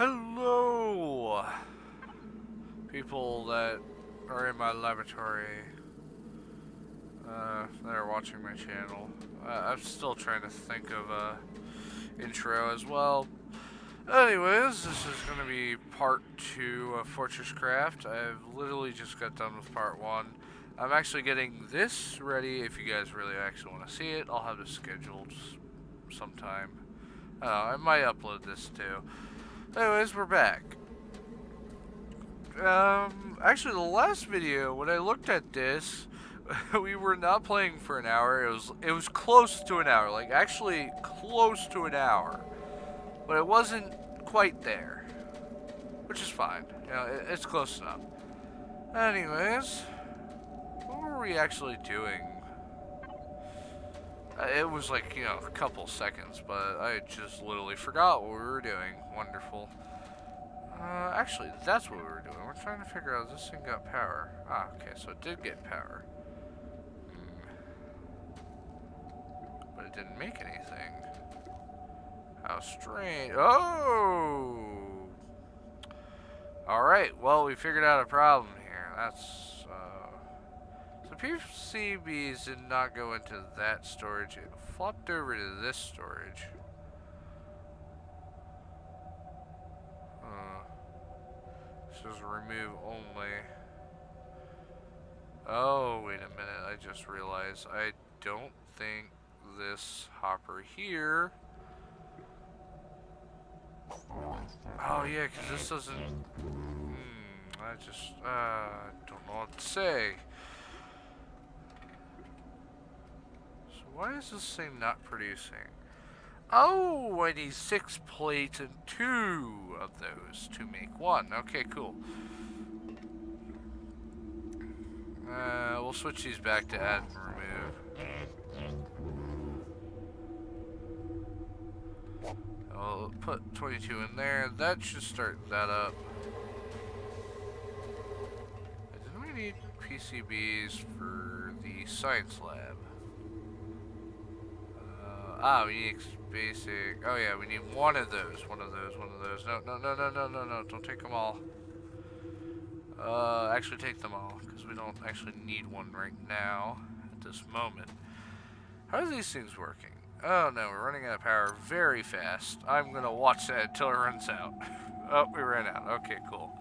Hello, people that are in my laboratory that are watching my channel. I'm still trying to think of a intro as well. Anyways, this is going to be part 2 of Fortress Craft. I've literally just got done with part 1. I'm actually getting this ready. If you guys really actually want to see it, I'll have it scheduled sometime. I might upload this too. Anyways, we're back. Actually, the last video, when I looked at this, we were not playing for an hour. It was close to an hour, like actually close to an hour, but it wasn't quite there, which is fine. You know, it's close enough. Anyways, what were we actually doing? It was like, you know, a couple seconds, but I just literally forgot what we were doing. Wonderful. Actually, that's what we were doing. We're trying to figure out if this thing got power. Ah, okay, so it did get power. But it didn't make anything. How strange. Oh! Alright, well, we figured out a problem here. That's, so PCBs did not go into that storage. It flopped over to this storage. This is remove only. Oh, wait a minute. I just realized I don't think this hopper here. Oh, yeah, because this doesn't. I just don't know what to say. So, why is this thing not producing? Oh, I need 6 plates and 2 of those to make 1. Okay, cool. We'll switch these back to add and remove. I'll put 22 in there. That should start that up. Didn't we need PCBs for the science lab? We need basic. Oh yeah, we need one of those. No. Don't take them all. Actually take them all, because we don't actually need one right now, at this moment. How are these things working? Oh no, we're running out of power very fast. I'm gonna watch that until it runs out. Oh, we ran out. Okay, cool.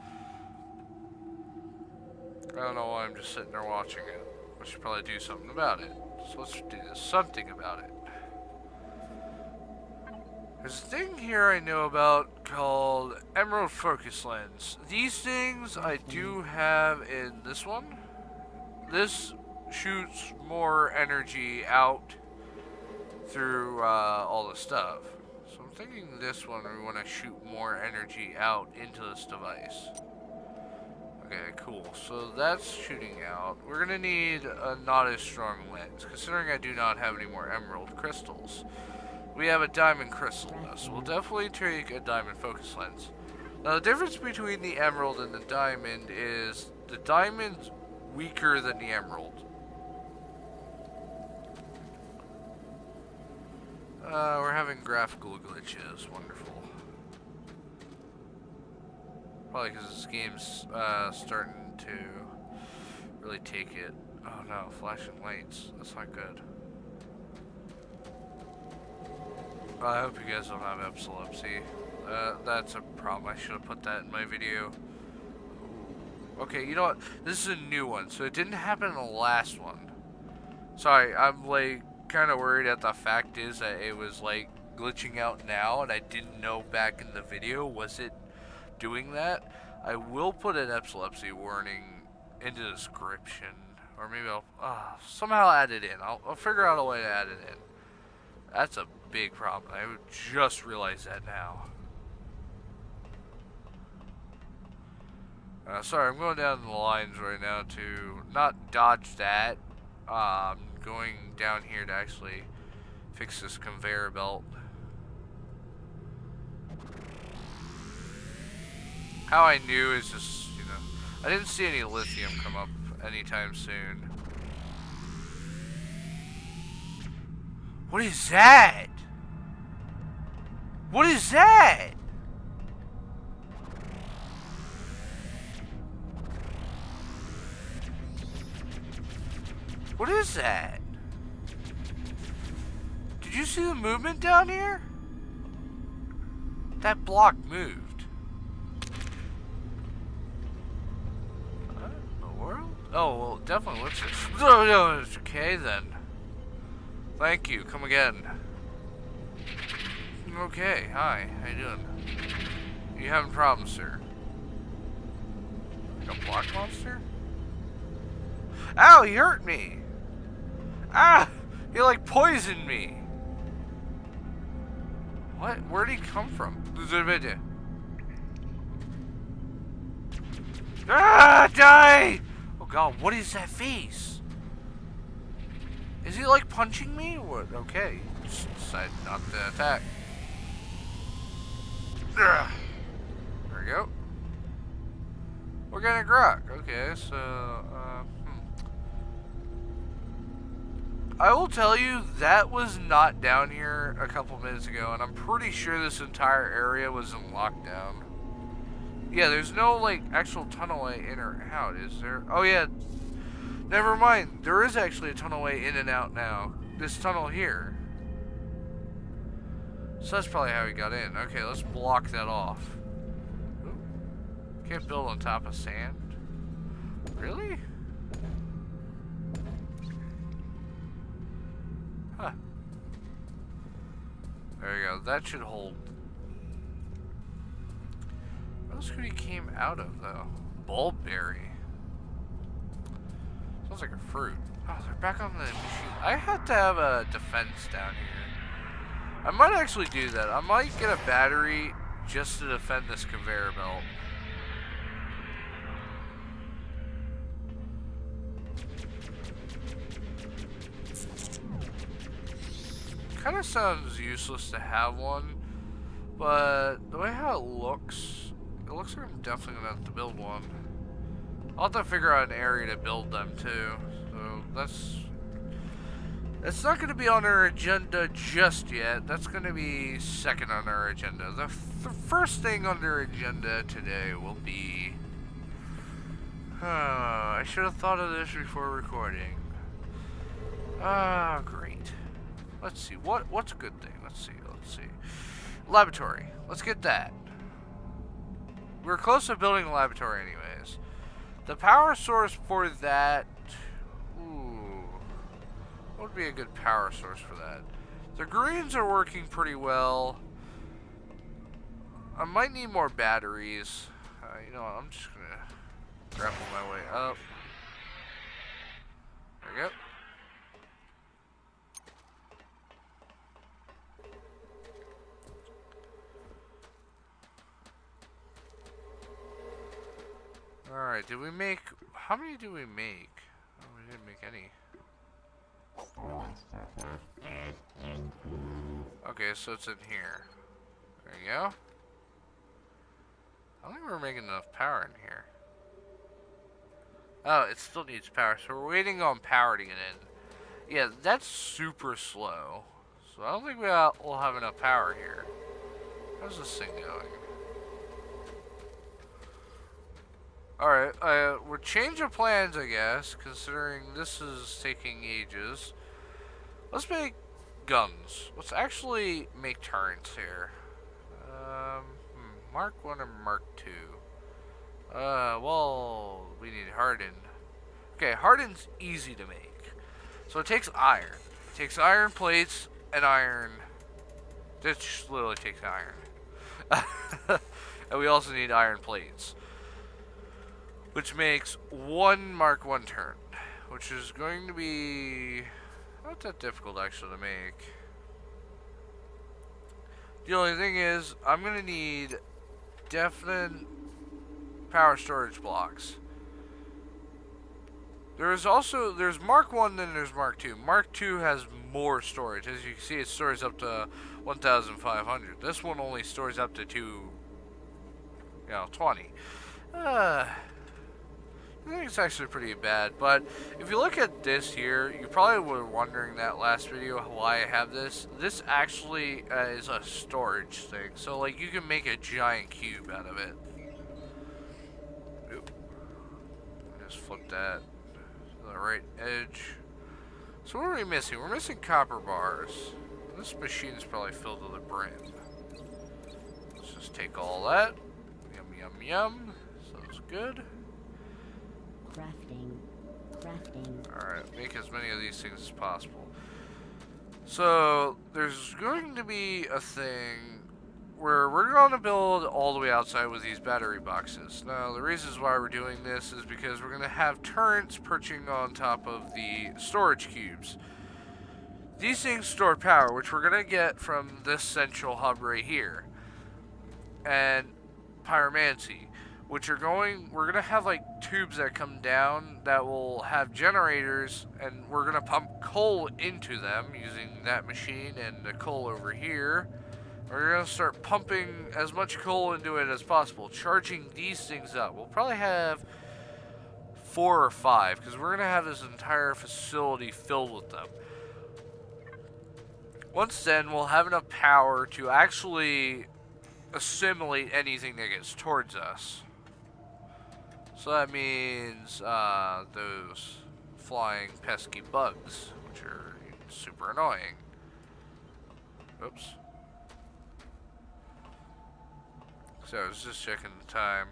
I don't know why I'm just sitting there watching it. I should probably do something about it. So let's do something about it. There's a thing here I know about called Emerald Focus Lens. These things I do have in this one. This shoots more energy out through all the stuff. So I'm thinking this one we want to shoot more energy out into this device. Okay, cool. So that's shooting out. We're going to need a not as strong lens, considering I do not have any more emerald crystals. We have a diamond crystal though, so we'll definitely take a diamond focus lens. Now the difference between the emerald and the diamond is the diamond's weaker than the emerald. We're having graphical glitches. Wonderful. Probably because this game's starting to really take it. Oh no, flashing lights. That's not good. I hope you guys don't have epilepsy. That's a problem. I should have put that in my video. Okay, you know what? This is a new one, so it didn't happen in the last one. Sorry, I'm like kind of worried that the fact is that it was like glitching out now, and I didn't know back in the video was it doing that. I will put an epilepsy warning in the description, or maybe I'll somehow add it in. I'll figure out a way to add it in. That's a big problem. I would just realize that now. Sorry, I'm going down the lines right now to not dodge that. Going down here to actually fix this conveyor belt. How I knew is just, you know, I didn't see any lithium come up anytime soon. What is that? What is that? What is that? Did you see the movement down here? That block moved. What in the world? Oh, well, it definitely looks it. No, no, it's okay then. Thank you. Come again. Okay, hi. How you doing? You having problems, sir? Like a block monster? Ow, he hurt me! Ah! He like poisoned me! What? Where'd he come from? Ah! Die! Oh god, what is that face? Is he like punching me? What? Okay. Just decided not to attack. There we go. Organic rock. Okay, so, I will tell you, that was not down here a couple minutes ago, and I'm pretty sure this entire area was in lockdown. Yeah, there's no, like, actual tunnelway in or out, is there? Oh, yeah. Never mind. There is actually a tunnelway in and out now. This tunnel here. So that's probably how he got in. Okay, let's block that off. Ooh. Can't build on top of sand. Really? Huh. There you go. That should hold. What else could he came out of, though? Bulbberry. Sounds like a fruit. Oh, they're back on the machine. I had to have a defense down here. I might actually do that. I might get a battery just to defend this conveyor belt. Kind of sounds useless to have one, but the way how it looks like I'm definitely gonna have to build one. I'll have to figure out an area to build them too. So that's not gonna be on our agenda just yet. That's gonna be second on our agenda. The first thing on our agenda today will be. I should have thought of this before recording. Ah, great. Let's see, what's a good thing? Let's see. Laboratory. Let's get that. We're close to building a laboratory anyways. The power source for that... Ooh. What would be a good power source for that? The greens are working pretty well. I might need more batteries. You know what, I'm just gonna grapple my way up. There we go. Alright, did we make... How many did we make? Oh, we didn't make any. Okay, so it's in here. There you go. I don't think we're making enough power in here. Oh, it still needs power, so we're waiting on power to get in. Yeah, that's super slow. So I don't think we'll have enough power here. How's this thing going? Alright, we're changing plans, I guess, considering this is taking ages. Let's make guns. Let's actually make turrets here. Mark 1 or Mark 2? Well, we need hardened. Okay, hardened's easy to make. So it takes iron. It takes iron plates and iron. This just literally takes iron. And we also need iron plates. Which makes one Mark 1 turret, which is going to be not that difficult actually to make. The only thing is, I'm going to need definite power storage blocks. There's Mark 1, then there's Mark 2. Mark 2 has more storage. As you can see, it stores up to 1,500. This one only stores up to 20. I think it's actually pretty bad, but if you look at this here, you probably were wondering that last video why I have this. This actually is a storage thing, so like you can make a giant cube out of it. Oop. Just flip that to the right edge. So what are we missing? We're missing copper bars. This machine is probably filled to the brim. Let's just take all that. Yum, yum, yum. Sounds good. Crafting. Alright, make as many of these things as possible. So, there's going to be a thing where we're going to build all the way outside with these battery boxes. Now, the reasons why we're doing this is because we're going to have turrets perching on top of the storage cubes. These things store power, which we're going to get from this central hub right here. And pyromancy, which we're going to have like tubes that come down that will have generators, and we're going to pump coal into them using that machine and the coal over here. We're going to start pumping as much coal into it as possible, charging these things up. We'll probably have 4 or 5, because we're going to have this entire facility filled with them. Once then, we'll have enough power to actually assimilate anything that gets towards us. So that means those flying pesky bugs, which are super annoying. Oops. So I was just checking the time.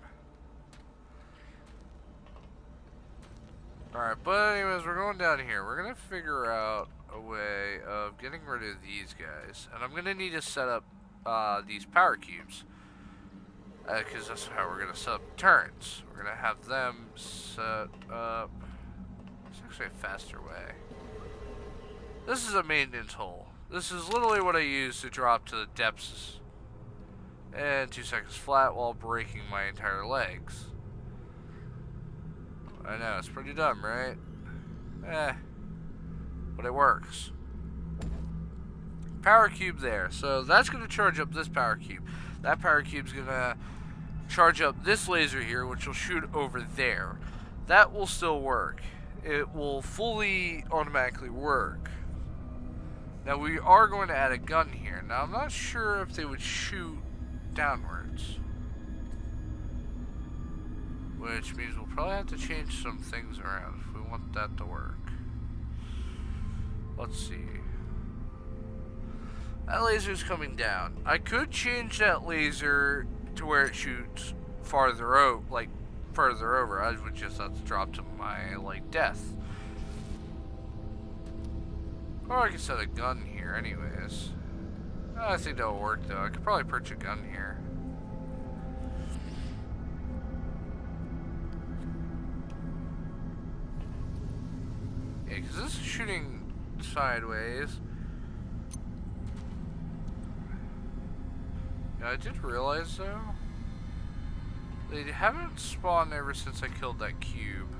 Alright, but anyways, we're going down here. We're going to figure out a way of getting rid of these guys. And I'm going to need to set up these power cubes. Because that's how we're going to set up turrets. We're going to have them set up. It's actually a faster way. This is a maintenance hole. This is literally what I use to drop to the depths. And 2 seconds flat while breaking my entire legs. I know, it's pretty dumb, right? But it works. Power cube there. So that's going to charge up this power cube. That power cube's going to charge up this laser here, which will shoot over there. That will still work. It will fully automatically work. Now we are going to add a gun here. Now I'm not sure if they would shoot downwards. Which means we'll probably have to change some things around if we want that to work. Let's see. That laser's coming down. I could change that laser to where it shoots farther over. I would just have to drop to my death. Or I could set a gun here anyways. I think that'll work though. I could probably perch a gun here. Yeah, because this is shooting sideways. Yeah, I did realize though, they haven't spawned ever since I killed that cube.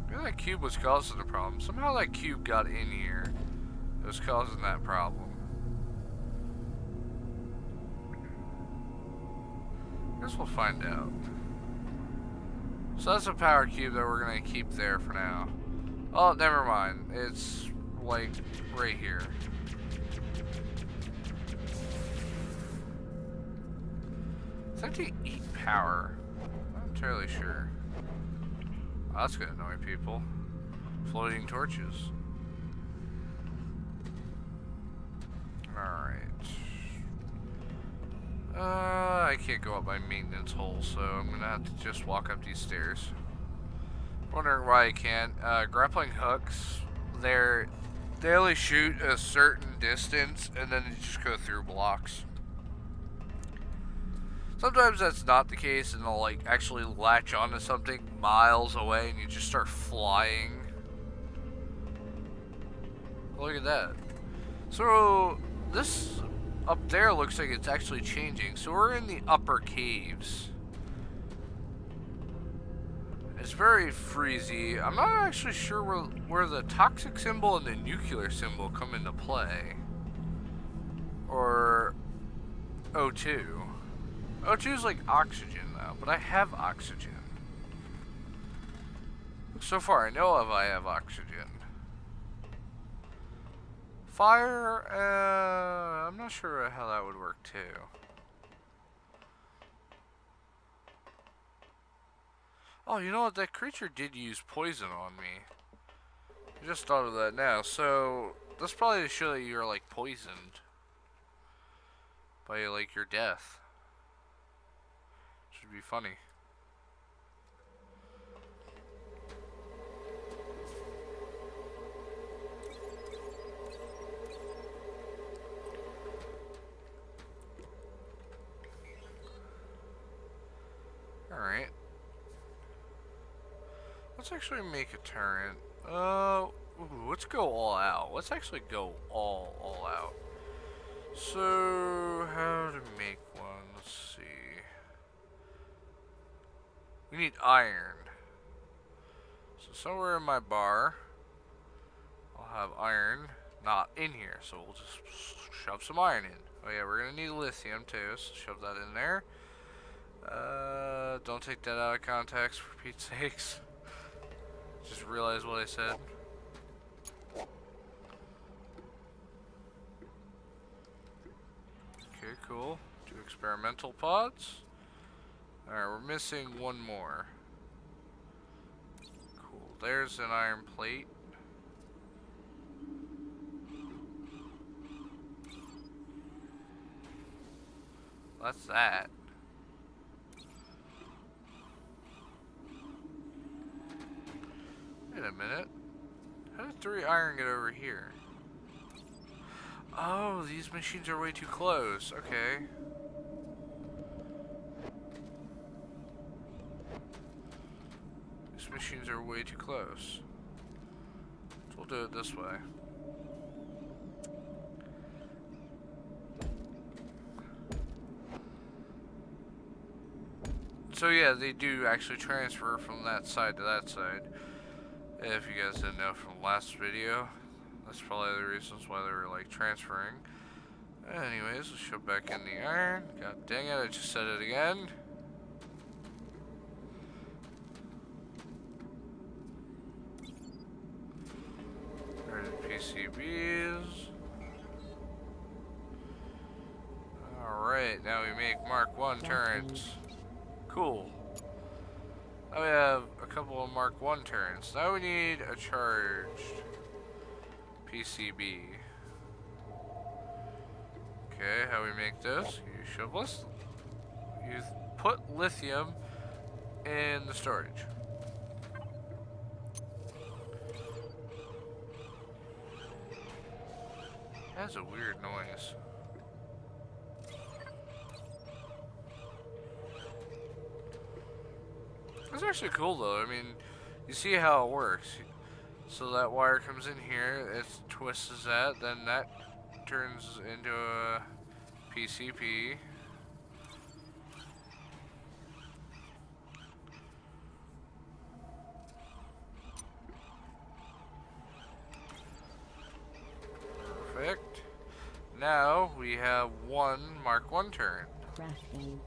Maybe that cube was causing the problem. Somehow that cube got in here. It was causing that problem. Guess we'll find out. So that's a power cube that we're gonna keep there for now. Oh, never mind. It's like right here. I think they eat power. I'm not entirely sure. Oh, that's gonna annoy people. Floating torches. Alright. I can't go up my maintenance hole, so I'm gonna have to just walk up these stairs. Wondering why I can't. Grappling hooks, they only shoot a certain distance, and then you just go through blocks. Sometimes that's not the case, and they'll actually latch onto something miles away, and you just start flying. Look at that. So this up there looks like it's actually changing. So we're in the upper caves. It's very freezy. I'm not actually sure where the toxic symbol and the nuclear symbol come into play. Or O2. O2 is like oxygen though, but I have oxygen. So far I know I have oxygen. Fire, I'm not sure how that would work too. Oh, you know what? That creature did use poison on me. I just thought of that now. So, that's probably to show that you're, like, poisoned by, like, your death. Should be funny. Alright. Let's actually make a turret. Let's go all out. Let's actually go all out. So, how to make one? Let's see. We need iron. So somewhere in my bar, I'll have iron. Not in here, so we'll just shove some iron in. Oh yeah, we're gonna need lithium too, so shove that in there. Don't take that out of context for Pete's sakes. Just realize what I said. Okay, cool. 2 experimental pods. Alright, we're missing one more. Cool. There's an iron plate. That's that. Wait a minute. How did 3 iron get over here? Oh, these machines are way too close. Okay. These machines are way too close. So we'll do it this way. So yeah, they do actually transfer from that side to that side. If you guys didn't know from the last video, that's probably the reasons why they were like transferring. Anyways, let's shove back in the iron. God dang it, I just said it again. There's PCBs. Alright, now we make Mark 1 turrets. Cool. Now we have a couple of Mark 1 turrets. Now we need a charged PCB. Okay, how we make this? You shove this. You put lithium in the storage. That's a weird noise. It's actually cool though. I mean, you see how it works. So that wire comes in here, it twists that, then that turns into a PCP. Perfect. Now we have 1 Mark 1 turret. Crafting.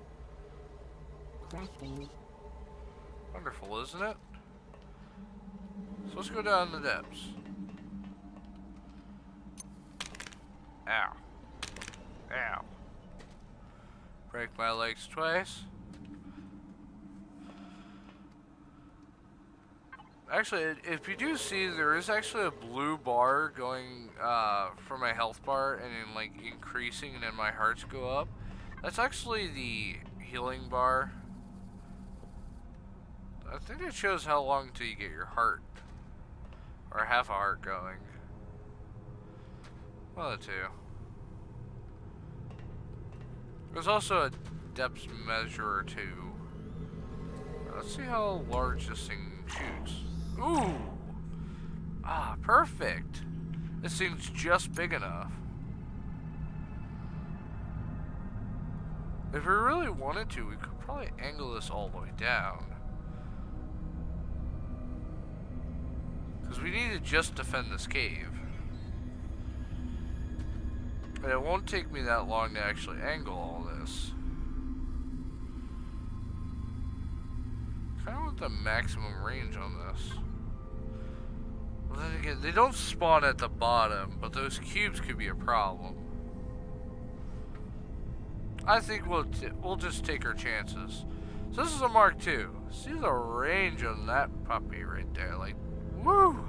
Crafting. Wonderful, isn't it? So let's go down the depths. Ow. Ow. Break my legs twice. Actually, if you do see, there is actually a blue bar going from my health bar and then like increasing, and then my hearts go up. That's actually the healing bar. I think it shows how long till you get your heart, or half a heart going. One of the two. There's also a depth measure too. Let's see how large this thing shoots. Ooh! Ah, perfect! This thing's just big enough. If we really wanted to, we could probably angle this all the way down. Because we need to just defend this cave. And it won't take me that long to actually angle all this. Kind of want the maximum range on this. Well, then again, they don't spawn at the bottom, but those cubes could be a problem. I think we'll just take our chances. So this is a Mark II. See the range on that puppy right there. Like, woo!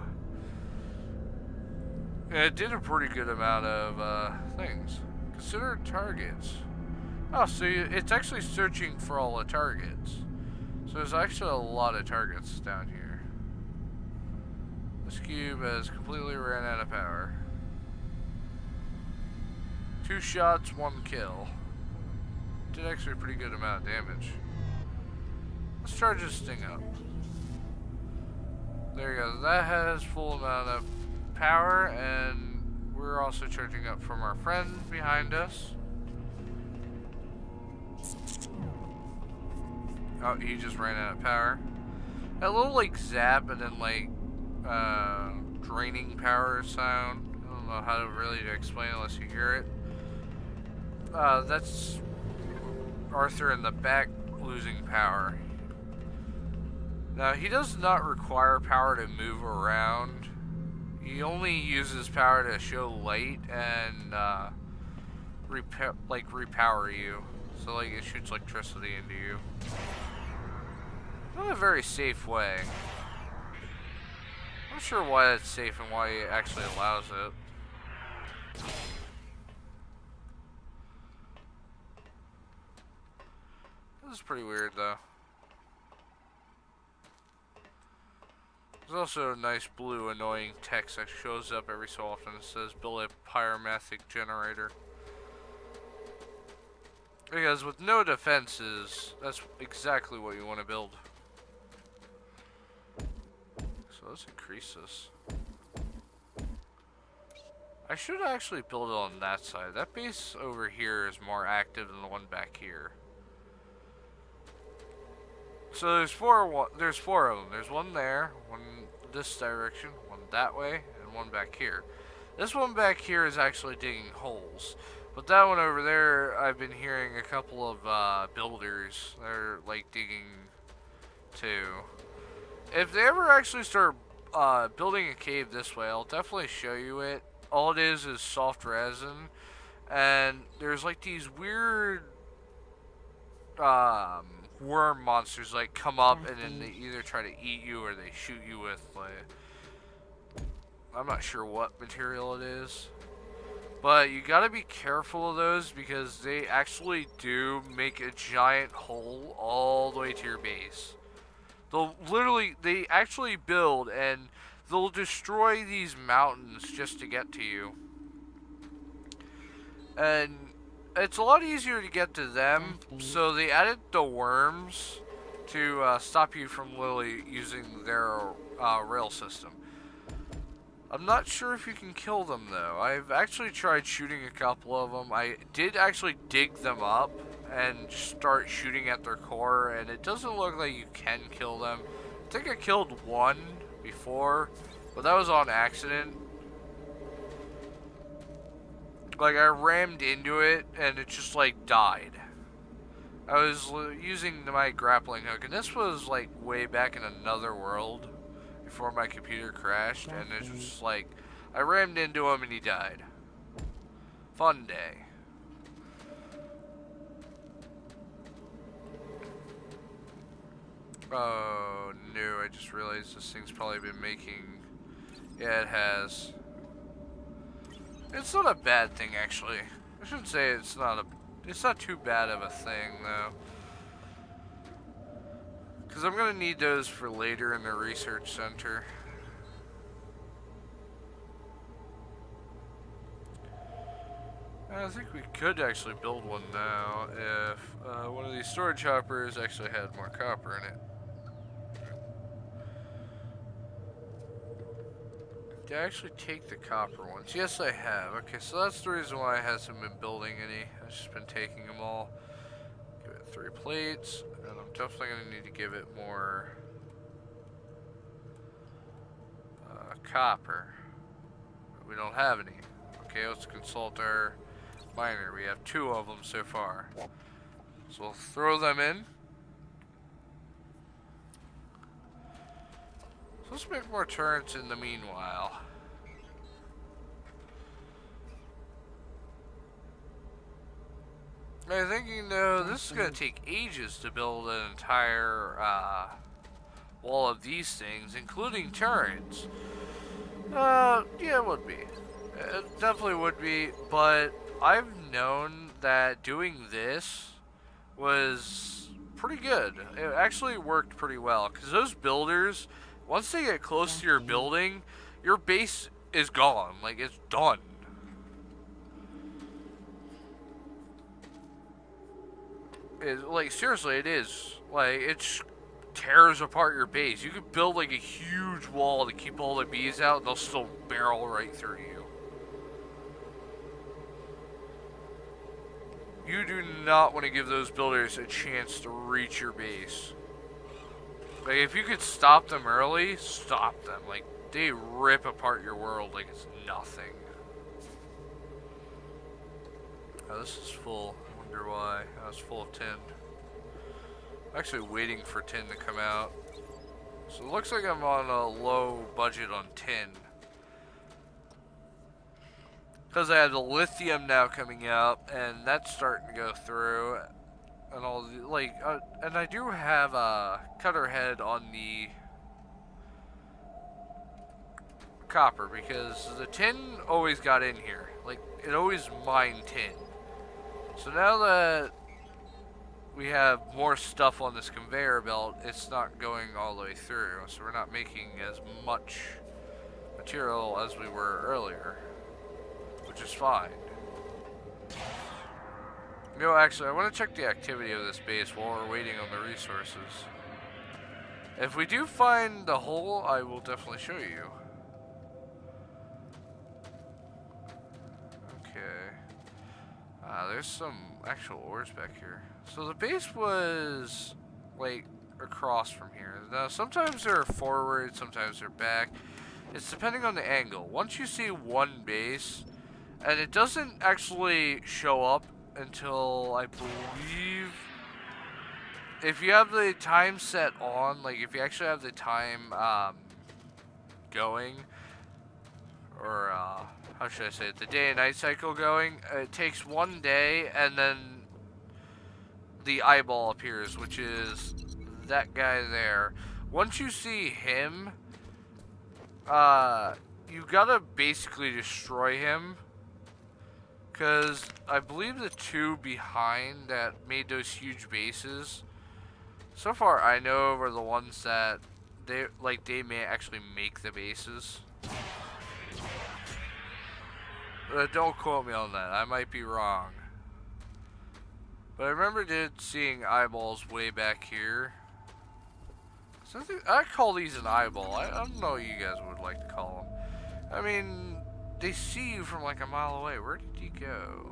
And it did a pretty good amount of things. Consider targets. Oh, so it's actually searching for all the targets. So there's actually a lot of targets down here. This cube has completely ran out of power. 2 shots, 1 kill. Did actually a pretty good amount of damage. Let's charge this thing up. There you go. That has full amount of power, and we're also charging up from our friend behind us. Oh, he just ran out of power. That little like zap and then like draining power sound. I don't know how to really explain it unless you hear it. That's Arthur in the back losing power. Now he does not require power to move around. He only uses power to show light and repower you. So like it shoots electricity into you. Not a very safe way. I'm not sure why that's safe and why it actually allows it. This is pretty weird though. There's also a nice blue annoying text that shows up every so often. It says build a pyromatic generator. Because with no defenses, that's exactly what you want to build. So let's increase this. I should actually build it on that side. That base over here is more active than the one back here. So there's four of them. There's one there, one this direction, one that way, and one back here. This one back here is actually digging holes. But that one over there, I've been hearing a couple of builders that are like digging too. If they ever actually start building a cave this way, I'll definitely show you it. All it is soft resin, and there's like these weird worm monsters like come up and then they either try to eat you or they shoot you with like, I'm not sure what material it is. But you gotta be careful of those because they actually do make a giant hole all the way to your base. They actually build and they'll destroy these mountains just to get to you. And it's a lot easier to get to them, so they added the worms to stop you from literally using their rail system. I'm not sure if you can kill them though. I've actually tried shooting a couple of them. I did actually dig them up and start shooting at their core, and it doesn't look like you can kill them. I think I killed one before, but that was on accident. Like I rammed into it and it just like died. I was using my grappling hook, and this was like way back in another world before my computer crashed, and it was just like I rammed into him and he died. Fun day. Oh no, I just realized this thing's probably been making... Yeah, it has. It's not a bad thing actually. I shouldn't say it's not too bad of a thing though. Because I'm going to need those for later in the research center. I think we could actually build one now if one of these storage hoppers actually had more copper in it. Did I actually take the copper ones? Yes, I have. Okay, so that's the reason why I hasn't been building any. I've just been taking them all. Give it 3 plates, and I'm definitely going to need to give it more copper. We don't have any. Okay, let's consult our miner. We have 2 of them so far. So we'll throw them in. So let's make more turrets in the meanwhile. I'm thinking though, this is gonna take ages to build an entire wall of these things, including turrets. Yeah, it would be. It definitely would be, but I've known that doing this was pretty good. It actually worked pretty well, because those builders, once they get close to your building, your base is gone. Like, it's done. Like, seriously, it is. Like, it tears apart your base. You could build, like, a huge wall to keep all the bees out, and they'll still barrel right through you. You do not want to give those builders a chance to reach your base. Like, if you could stop them early, stop them. Like, they rip apart your world like it's nothing. Oh, this is full. I wonder why. Oh, it's full of tin. I'm actually waiting for tin to come out. So it looks like I'm on a low budget on tin. Because I have the lithium now coming out, and that's starting to go through. And all the, like, and I do have a cutter head on the copper, because the tin always got in here. Like, it always mined tin. So now that we have more stuff on this conveyor belt, it's not going all the way through. So we're not making as much material as we were earlier, which is fine. You know, actually, I want to check the activity of this base while we're waiting on the resources. If we do find the hole, I will definitely show you. Okay. There's some actual ores back here. So the base was, like, across from here. Now, sometimes they're forward, sometimes they're back. It's depending on the angle. Once you see one base, and it doesn't actually show up until, I believe, if you have the time set on, like if you actually have the time going, or how should I say it, the day and night cycle going, it takes one day and then the eyeball appears, which is that guy there. Once you see him, you gotta basically destroy him. Because I believe the two behind that made those huge bases, so far I know are the ones that they may actually make the bases. Don't quote me on that. I might be wrong. But I remember seeing eyeballs way back here. So I call these an eyeball. I don't know what you guys would like to call them. I mean, they see you from like a mile away. Where did you go?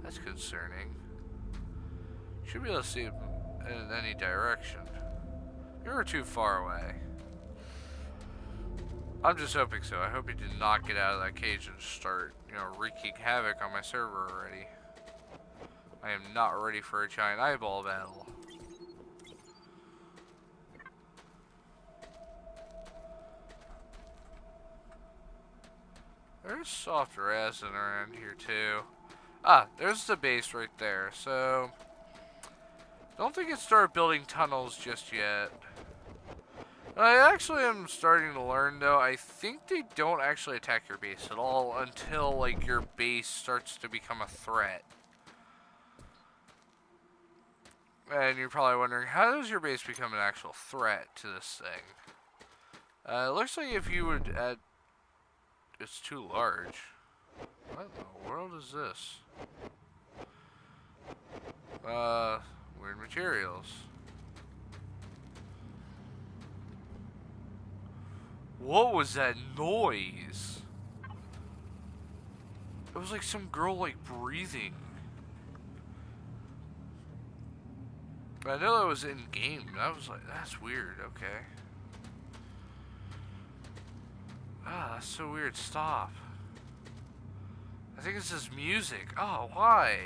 That's concerning. Should be able to see them in any direction. You were too far away. I'm just hoping so. I hope he did not get out of that cage and start, you know, wreaking havoc on my server already. I am not ready for a giant eyeball battle. There's soft resin around here too. Ah, there's the base right there. So, don't think it started building tunnels just yet. I actually am starting to learn though. I think they don't actually attack your base at all until like your base starts to become a threat. And you're probably wondering, how does your base become an actual threat to this thing? It looks like if you would add... It's too large. What in the world is this? Weird materials. What was that noise? It was like some girl like breathing. I know that was in game. That was like, that's weird. Okay. Ah, that's so weird. Stop. I think it's just music. Oh, why?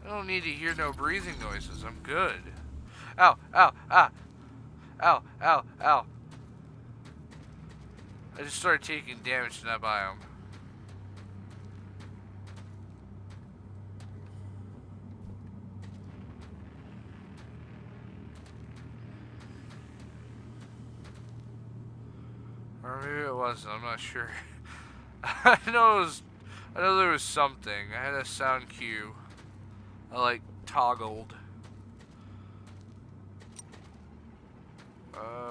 I don't need to hear no breathing noises. I'm good. Ow, ow, ah. Ow, ow, ow. I just started taking damage to that biome. Or maybe it wasn't, I'm not sure. I know there was something. I had a sound cue. I like toggled.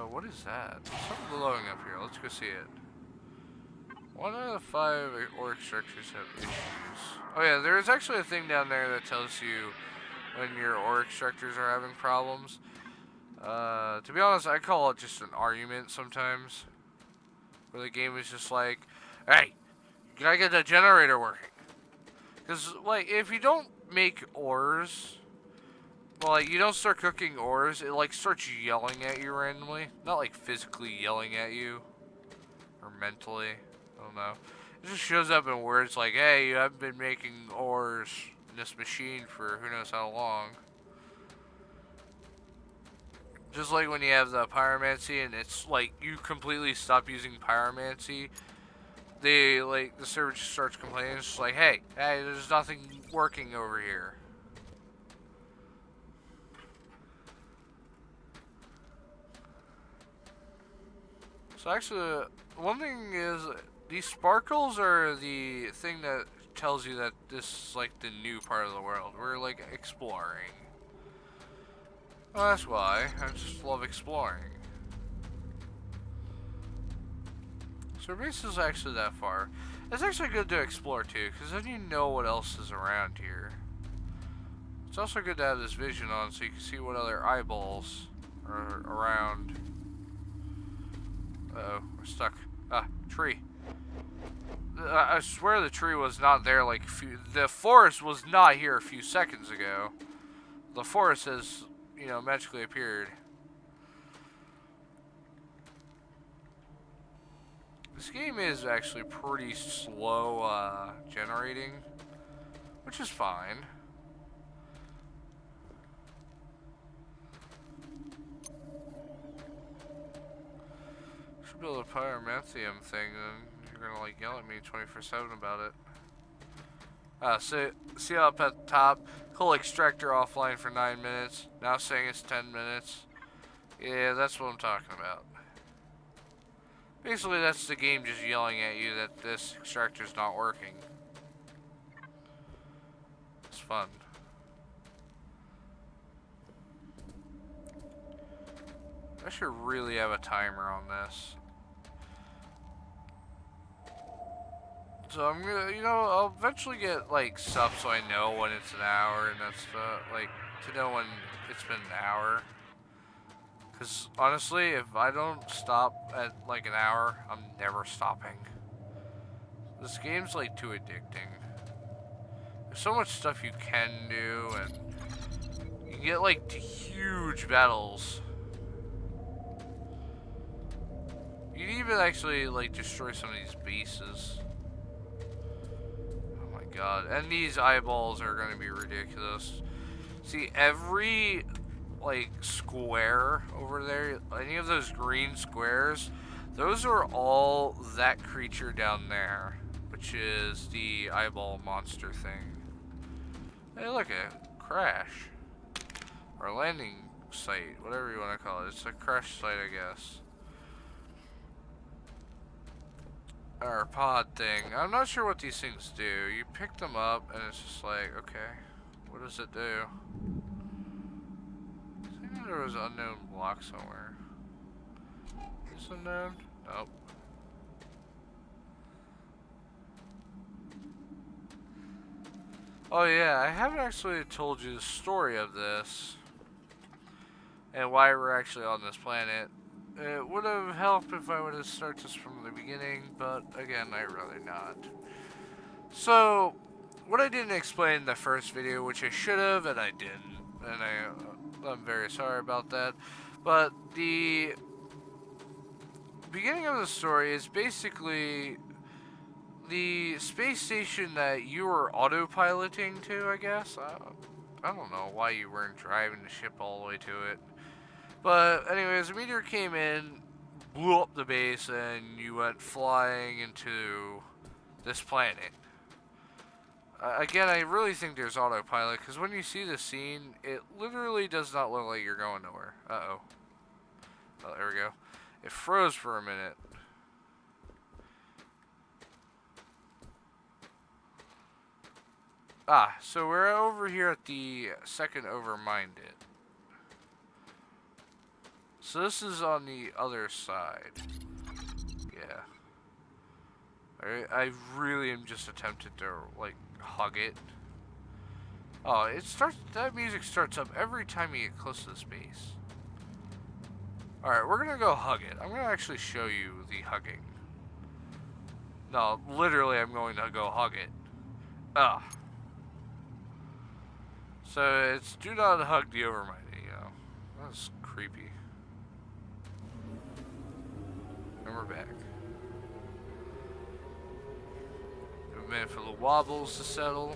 What is that? There's something glowing up here. Let's go see it. 1 out of 5 ore extractors have issues. Oh yeah, there is actually a thing down there that tells you when your ore extractors are having problems. To be honest, I call it just an argument sometimes. Where the game is just like, hey, you gotta get the generator working. Because, like, if you don't make ores, well, like, you don't start cooking ores, it, like, starts yelling at you randomly. Not, like, physically yelling at you. Or mentally. I don't know. It just shows up in words like, hey, you haven't been making ores in this machine for who knows how long. Just like when you have the pyromancy and it's like you completely stop using pyromancy, the server just starts complaining. It's just like, hey, there's nothing working over here. So actually, one thing is, these sparkles are the thing that tells you that this is like the new part of the world. We're like exploring. Well, that's why. I just love exploring. So our base is actually that far. It's actually good to explore too, because then you know what else is around here. It's also good to have this vision on so you can see what other eyeballs are around. Uh-oh, we're stuck. Ah, tree. I swear the tree was not there like the forest was not here a few seconds ago. The forest has, you know, magically appeared. This game is actually pretty slow generating, which is fine. Should build a pyromantium thing, then you're gonna like yell at me 24/7 about it. See up at the top, coal extractor offline for 9 minutes, now saying it's 10 minutes. Yeah, that's what I'm talking about. Basically, that's the game just yelling at you that this extractor's not working. It's fun. I should really have a timer on this. So I'm gonna, you know, I'll eventually get like stuff so I know when it's an hour and that's like to know when it's been an hour. Because honestly, if I don't stop at like an hour, I'm never stopping. This game's like too addicting. There's so much stuff you can do, and you can get like huge battles. You can even actually like destroy some of these bases. Oh my god. And these eyeballs are gonna be ridiculous. See, every like square over there, any of those green squares, those are all that creature down there, which is the eyeball monster thing. Hey, look, a crash. Or a landing site, whatever you want to call it. It's a crash site, I guess. Or pod thing. I'm not sure what these things do. You pick them up and it's just like, okay, what does it do? I think there was an unknown block somewhere. Is this unknown? Nope. Oh yeah, I haven't actually told you the story of this and why we're actually on this planet. It would have helped if I would have started this from the beginning, but again, I'd rather not. So, what I didn't explain in the first video, which I should have, and I didn't, and I'm very sorry about that, but the beginning of the story is basically the space station that you were autopiloting to, I guess. I don't know why you weren't driving the ship all the way to it. But anyways, a meteor came in, blew up the base, and you went flying into this planet. Again, I really think there's autopilot, because when you see the scene, it literally does not look like you're going nowhere. Uh-oh. Oh, there we go. It froze for a minute. Ah, so we're over here at the second over-minded. So this is on the other side. Yeah. I really am just attempted to, like, hug it. Oh, it starts, that music starts up every time you get close to the space. Alright, we're gonna go hug it. I'm gonna actually show you the hugging. No, literally I'm going to go hug it. Ugh. So it's do not hug the overmighty, you know. That's creepy. And we're back. A minute for the wobbles to settle.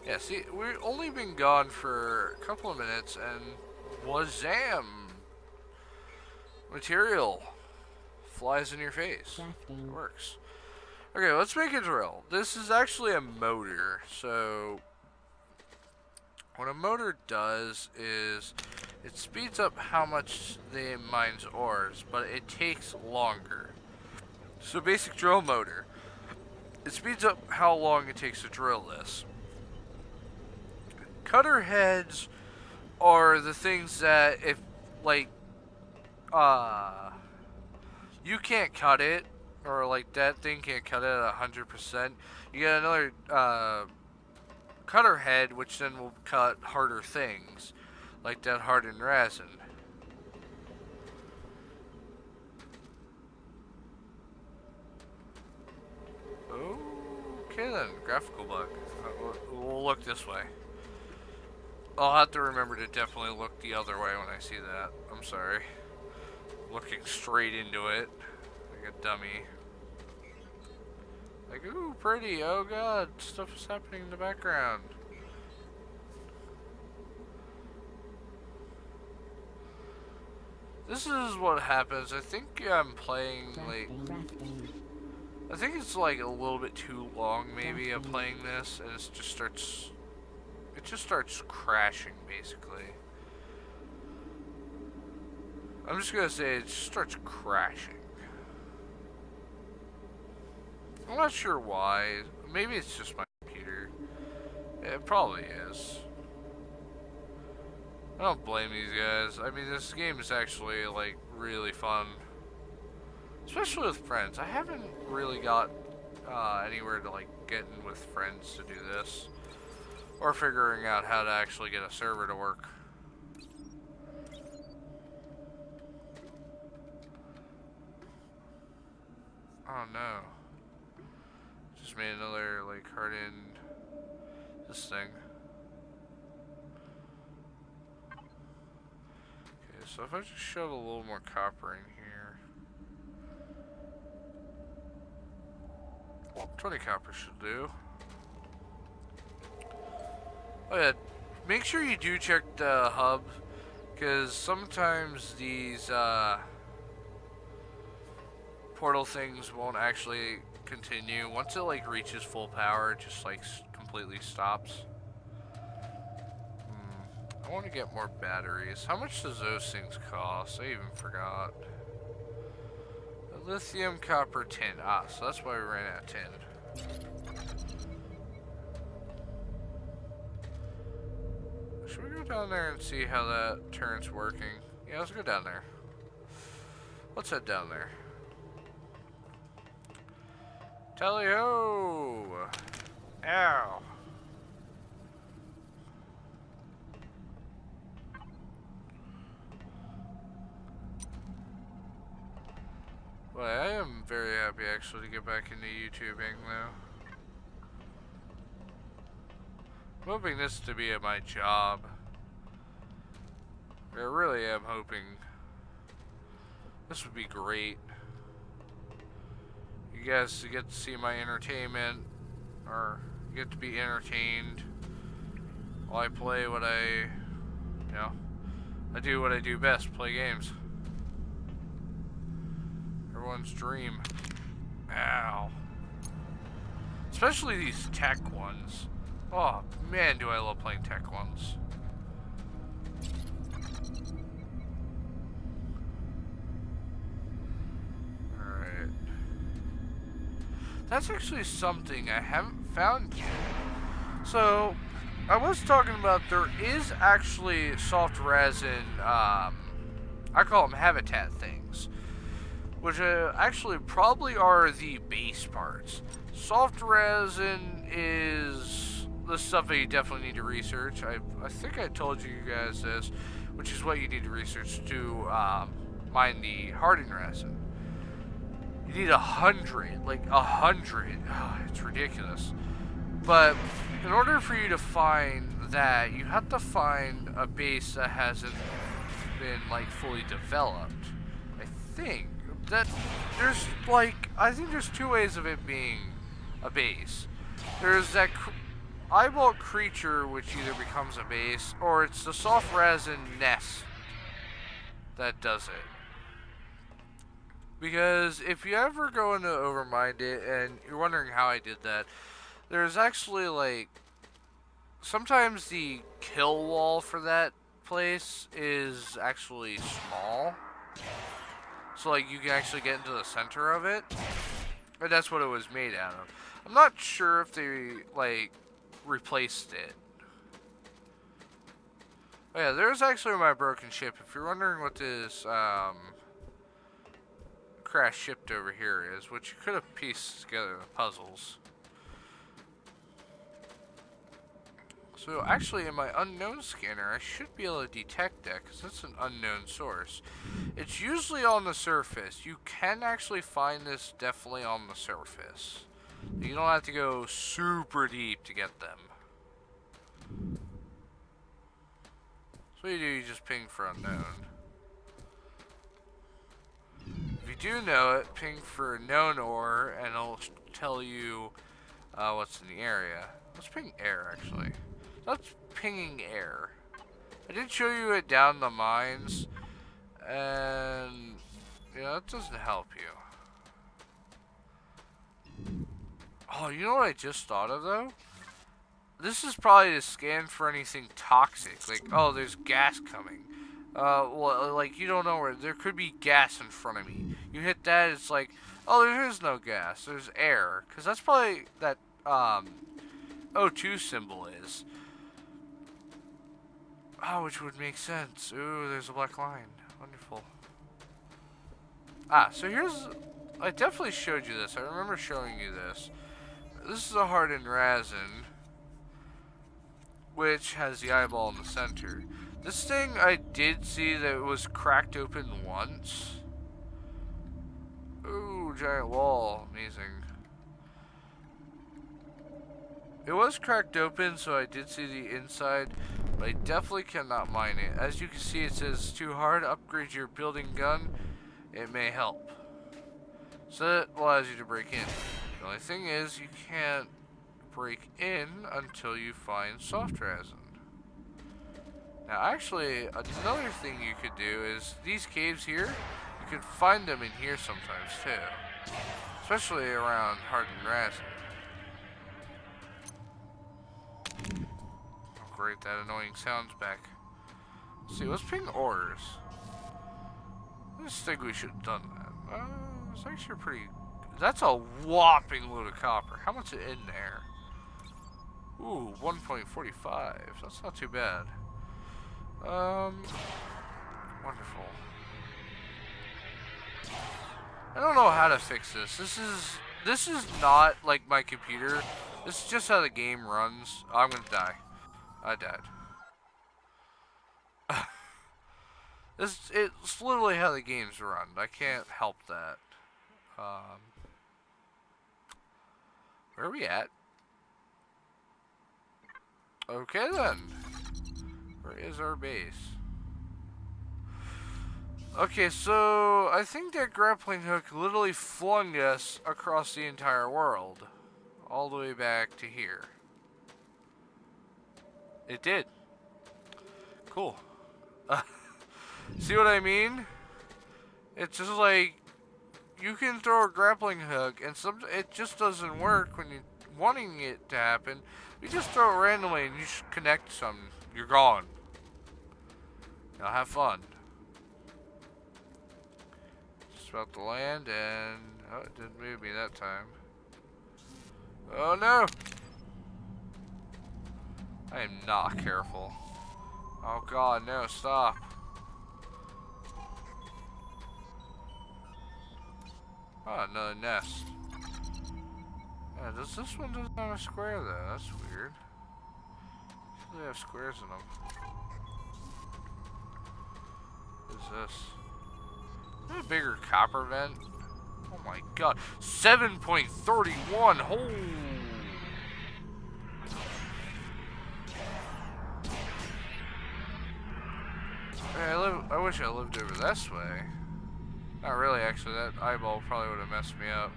Yeah, see, we've only been gone for a couple of minutes and wazam! Material flies in your face. It works. Okay, let's make a drill. This is actually a motor, so what a motor does is it speeds up how much they mines ores, but it takes longer. So basic drill motor, it speeds up how long it takes to drill this. Cutter heads are the things that if, like, you can't cut it, or like that thing can't cut it at 100%. You get another cutter head, which then will cut harder things, like that hardened resin. Okay then, graphical bug. We'll look this way. I'll have to remember to definitely look the other way when I see that. I'm sorry. Looking straight into it like a dummy. Like, ooh, pretty. Oh god, stuff is happening in the background. This is what happens. I think I'm playing, like, I think it's like a little bit too long maybe of playing this, and it just starts crashing basically. I'm just gonna say it just starts crashing. I'm not sure why. Maybe it's just my computer. It probably is. I don't blame these guys. I mean, this game is actually, like, really fun. Especially with friends. I haven't really got anywhere to, like, get in with friends to do this. Or figuring out how to actually get a server to work. Oh no. Just made another, like, hardened this thing. Okay, so if I just shove a little more copper in here. 20 copper should do. Oh yeah, make sure you do check the hub, because sometimes these portal things won't actually continue. Once it like reaches full power, it just like completely stops. I want to get more batteries. How much does those things cost? I even forgot. Lithium, copper, tin. Ah, so that's why we ran out of tin. Should we go down there and see how that turn's working? Yeah, let's go down there. Let's head down there. Tally-ho! Ow! Well, I am very happy actually to get back into YouTubing though. I'm hoping this to be my job. I really am hoping this would be great. You guys get to see my entertainment, or get to be entertained while I play what I do what I do best, play games. Everyone's dream. Ow. Especially these tech ones. Oh man, do I love playing tech ones. Alright. that's actually something I haven't found yet. So, I was talking about there is actually soft resin, I call them habitat things, which actually probably are the base parts. Soft resin is the stuff that you definitely need to research. I think I told you guys this, which is what you need to research to mine the hardened resin. You need 100, like 100. Oh, it's ridiculous. But in order for you to find that, you have to find a base that hasn't been like fully developed. I think that there's like I think there's two ways of it being a base. There's that eyeball creature which either becomes a base or it's the soft resin nest that does it. Because if you ever go into Overmind it and you're wondering how I did that, there's actually like sometimes the kill wall for that place is actually small. So like you can actually get into the center of it. And that's what it was made out of. I'm not sure if they like replaced it. Oh yeah, there's actually my broken ship. If you're wondering what this crash shipped over here is, which you could have pieced together the puzzles. So actually in my unknown scanner, I should be able to detect that because that's an unknown source. It's usually on the surface. You can actually find this definitely on the surface. You don't have to go super deep to get them. So what you do, you just ping for unknown. If you do know it, ping for known ore and it'll tell you what's in the area. Let's ping air actually. That's pinging air. I did show you it down the mines, and yeah, that doesn't help you. Oh, you know what I just thought of though? This is probably to scan for anything toxic. Like, oh, there's gas coming. Well, like you don't know where there could be gas in front of me. You hit that, it's like, oh, there is no gas. There's air, because that's probably that O2 symbol is. Oh, which would make sense. Ooh, there's a black line. Wonderful. Ah, so here's... I definitely showed you this. I remember showing you this. This is a hardened resin, which has the eyeball in the center. This thing, I did see that it was cracked open once. Ooh, giant wall. Amazing. It was cracked open, so I did see the inside, but I definitely cannot mine it. As you can see, it says too hard. Upgrade your building gun. It may help. So that allows you to break in. The only thing is, you can't break in until you find soft resin. Now, actually, another thing you could do is these caves here. You could find them in here sometimes too, especially around hardened resin. Great, that annoying sound's back. Let's see, let's ping ores. I just think we should have done that. It's actually pretty... That's a whopping load of copper. How much is in there? Ooh, 1.45. That's not too bad. Wonderful. I don't know how to fix this. This is not like my computer. This is just how the game runs. Oh, I'm gonna die. I died. It's literally how the game's run. I can't help that. Where are we at? Okay then. Where is our base? Okay, so I think that grappling hook literally flung us across the entire world. All the way back to here. It did. Cool. See what I mean? It's just like you can throw a grappling hook, and it just doesn't work when you're wanting it to happen. You just throw it randomly, and you just connect some. You're gone. Now have fun. Just about to land, and oh, it didn't move me that time. Oh no! I am not careful. Oh god, no, stop. Oh, another nest. Yeah, does this one doesn't have a square though? That's weird. They have squares in them. What is this? Is that a bigger copper vent? Oh my god. 7.31! Holy! Hey, I wish I lived over this way. Not really, actually. That eyeball probably would have messed me up.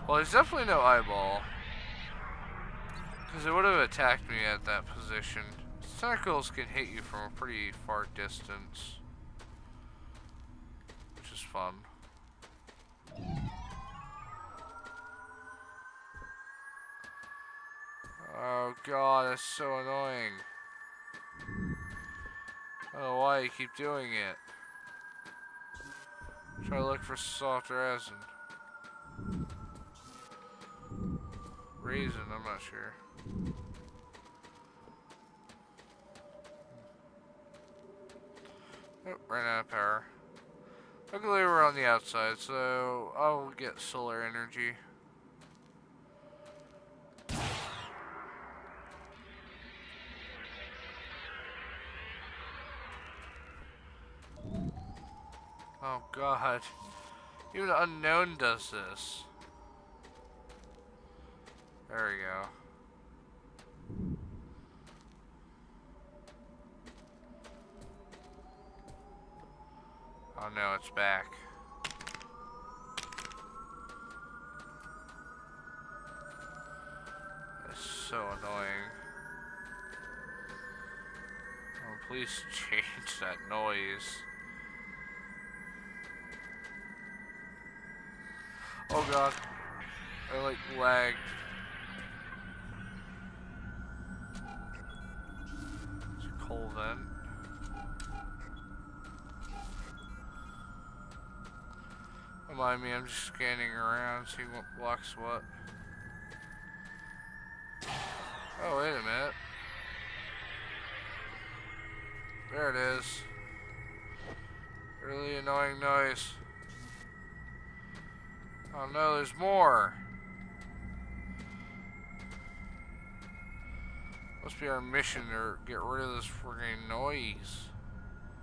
Well, there's definitely no eyeball. Because it would have attacked me at that position. Tentacles can hit you from a pretty far distance. Which is fun. Oh god, that's so annoying. I don't know why you keep doing it. Try to look for soft resin. Raisin, I'm not sure. Oh, ran out of power. Luckily we're on the outside, so I'll get solar energy. Oh god. Even Unknown does this. There we go. Oh no, it's back. That's so annoying. Oh, please change that noise. Oh god. I like lagged. It's a coal vent. Don't mind me, I'm just scanning around, seeing what blocks what. Oh, wait a minute. There it is. Really annoying noise. Oh no, there's more. Must be our mission to get rid of this friggin' noise.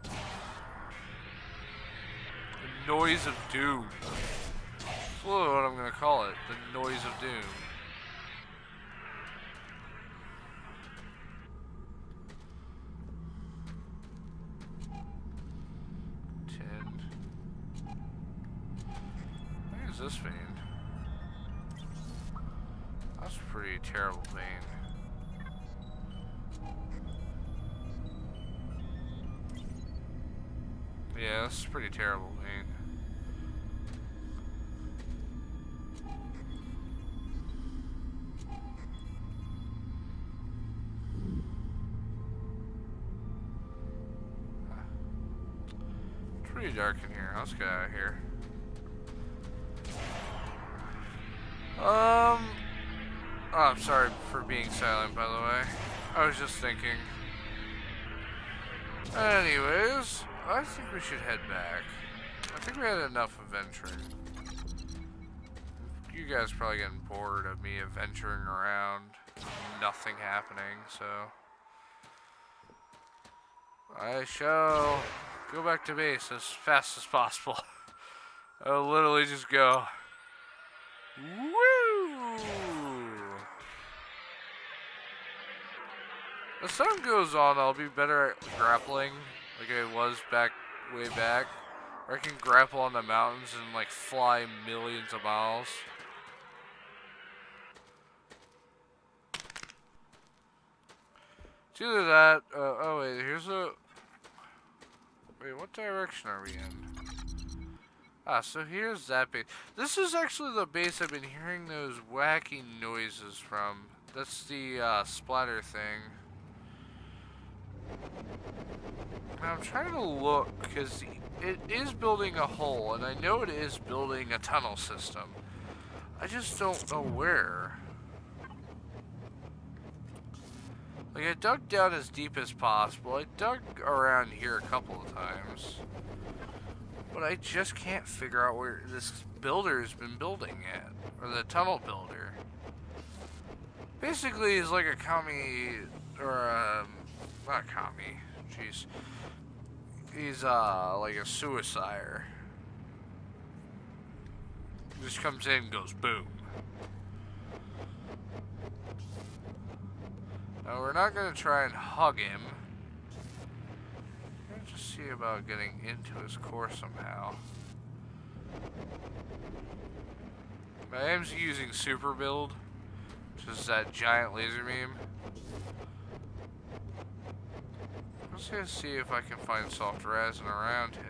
The noise of doom. That's literally what I'm gonna call it. The noise of doom. What is this vein? That's a pretty terrible vein. Yeah, that's a pretty terrible vein. It's pretty dark in here. Let's get out of here. Oh, I'm sorry for being silent, by the way. I was just thinking. Anyways, I think we should head back. I think we had enough adventuring. You guys are probably getting bored of me adventuring around. Nothing happening, so... I shall go back to base as fast as possible. I'll literally just go... Woo! As time goes on, I'll be better at grappling, like I was way back. Where I can grapple on the mountains and like fly millions of miles. It's either that, oh wait, here's a... Wait, what direction are we in? Ah, so here's that base. This is actually the base I've been hearing those wacky noises from. That's the, splatter thing. Now I'm trying to look, because it is building a hole, and I know it is building a tunnel system. I just don't know where. Like, I dug down as deep as possible. I dug around here a couple of times. But I just can't figure out where this builder's been building at. Or the tunnel builder. Basically, he's like a commie, or not commie, jeez. He's like a suicider. Just comes in and goes boom. Now we're not gonna try and hug him. Let's just see about getting into his core somehow. I am using super build, which is that giant laser beam. I'm just gonna see if I can find soft resin around him.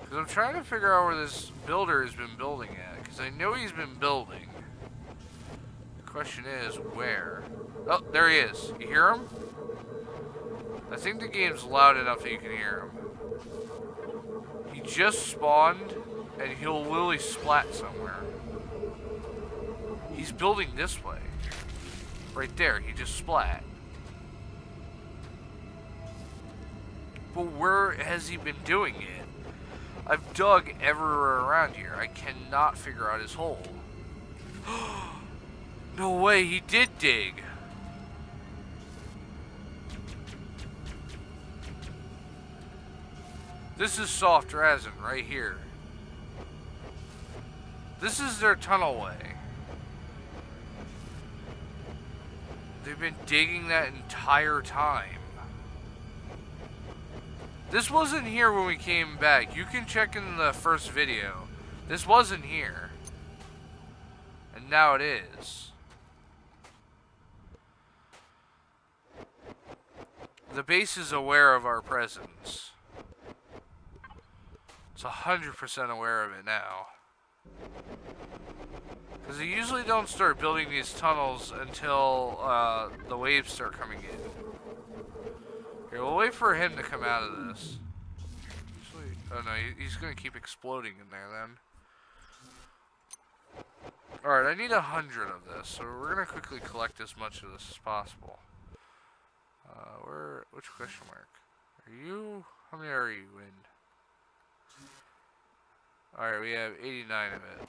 Because I'm trying to figure out where this builder has been building at. Because I know he's been building. The question is, where? Oh, there he is. You hear him? I think the game's loud enough that you can hear him. He just spawned, and he'll literally splat somewhere. He's building this way. Right there, he just splat. But where has he been doing it? I've dug everywhere around here. I cannot figure out his hole. No way, he did dig. This is soft resin right here. This is their tunnel way. They've been digging that entire time. This wasn't here when we came back. You can check in the first video. This wasn't here. And now it is. The base is aware of our presence. It's 100% aware of it now. Because they usually don't start building these tunnels until the waves start coming in. Here, we'll wait for him to come out of this. Actually, oh no, he's going to keep exploding in there then. Alright, I need 100 of this, so we're going to quickly collect as much of this as possible. Which question mark? Are you, how many are you in? Alright, we have 89 of it.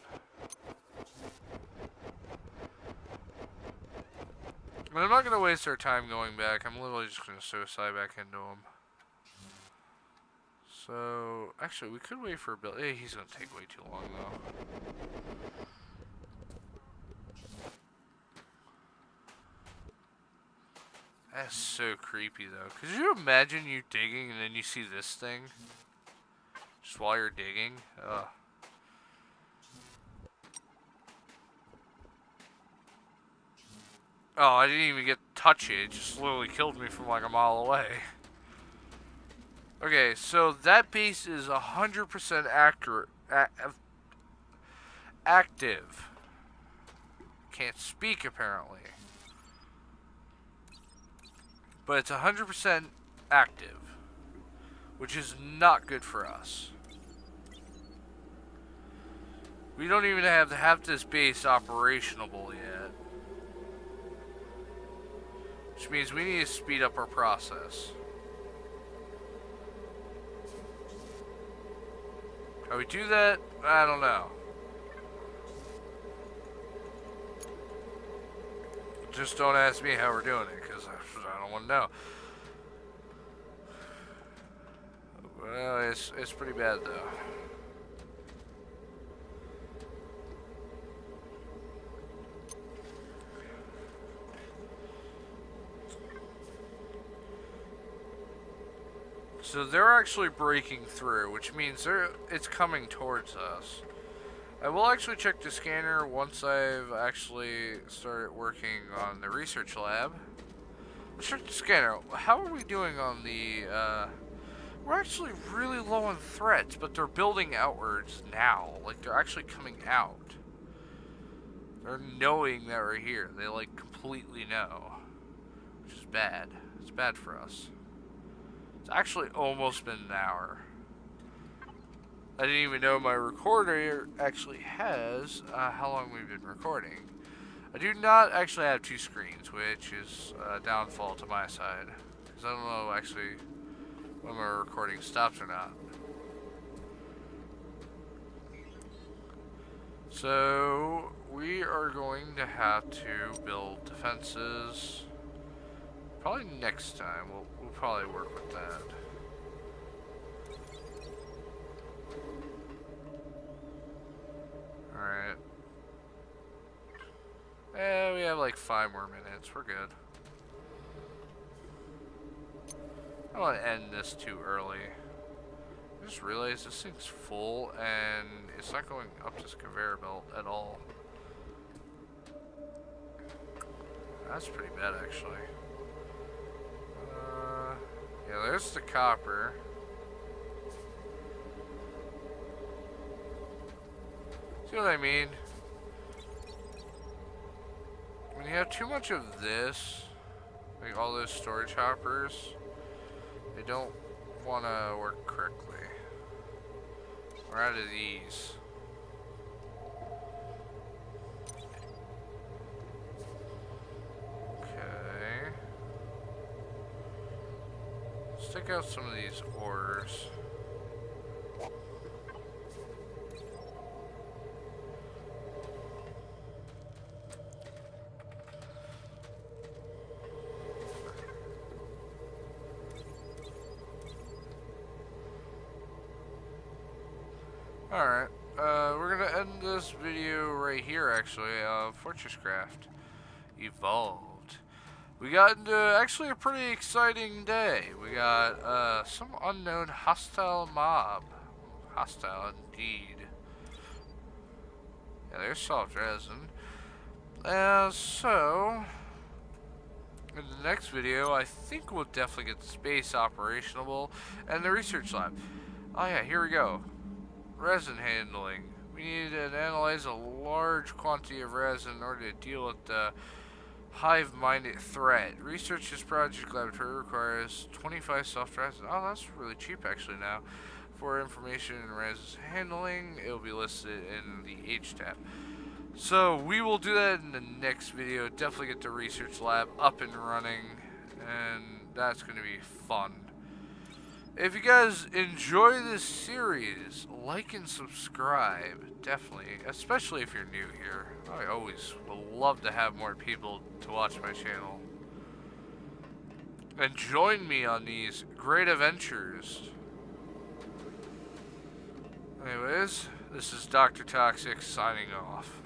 But I'm not going to waste our time going back. I'm literally just going to suicide back into him. So, actually, we could wait for a build. Hey, he's going to take way too long, though. That's so creepy, though. Could you imagine you digging and then you see this thing? Just while you're digging? Ugh. Oh, I didn't even get to touch it. It just literally killed me from like a mile away. Okay, so that base is 100% accurate. Active. Can't speak, apparently. But it's 100% active. Which is not good for us. We don't even have this base operational yet. Which means we need to speed up our process. How we do that? I don't know. Just don't ask me how we're doing it, because I don't want to know. Well, it's pretty bad, though. So they're actually breaking through, which means it's coming towards us. I will actually check the scanner once I've actually started working on the research lab. Let's check the scanner. How are we doing on the, we're actually really low on threats, but they're building outwards now. Like, they're actually coming out. They're knowing that we're here. They, like, completely know. Which is bad. It's bad for us. It's actually almost been an hour. I didn't even know my recorder actually has how long we've been recording. I do not actually have two screens, which is a downfall to my side. Because I don't know actually when my recording stops or not. So, we are going to have to build defenses. Probably next time, we'll probably work with that. Alright. We have like 5 more minutes. We're good. I don't want to end this too early. I just realized this thing's full and it's not going up this conveyor belt at all. That's pretty bad, actually. Yeah, there's the copper. See what I mean? When you have too much of this, like all those storage hoppers, they don't want to work correctly. We're out of these. Okay. Let's take out some of these ores. Alright, we're gonna end this video right here, actually, of Fortress Craft Evolved. We got into actually a pretty exciting day. We got some unknown hostile mob. Hostile indeed. Yeah, there's soft resin. So, in the next video, I think we'll definitely get the space operationable and the research lab. Oh yeah, here we go. Resin handling. We need to analyze a large quantity of resin in order to deal with the hive-minded threat. Research this project laboratory requires 25 soft resin. Oh, that's really cheap actually now. For information in resin handling, it will be listed in the H tab. So we will do that in the next video. Definitely get the research lab up and running, and that's going to be fun. If you guys enjoy this series, like and subscribe, definitely, especially if you're new here. I always would love to have more people to watch my channel. And join me on these great adventures. Anyways, this is Dr. Toxic signing off.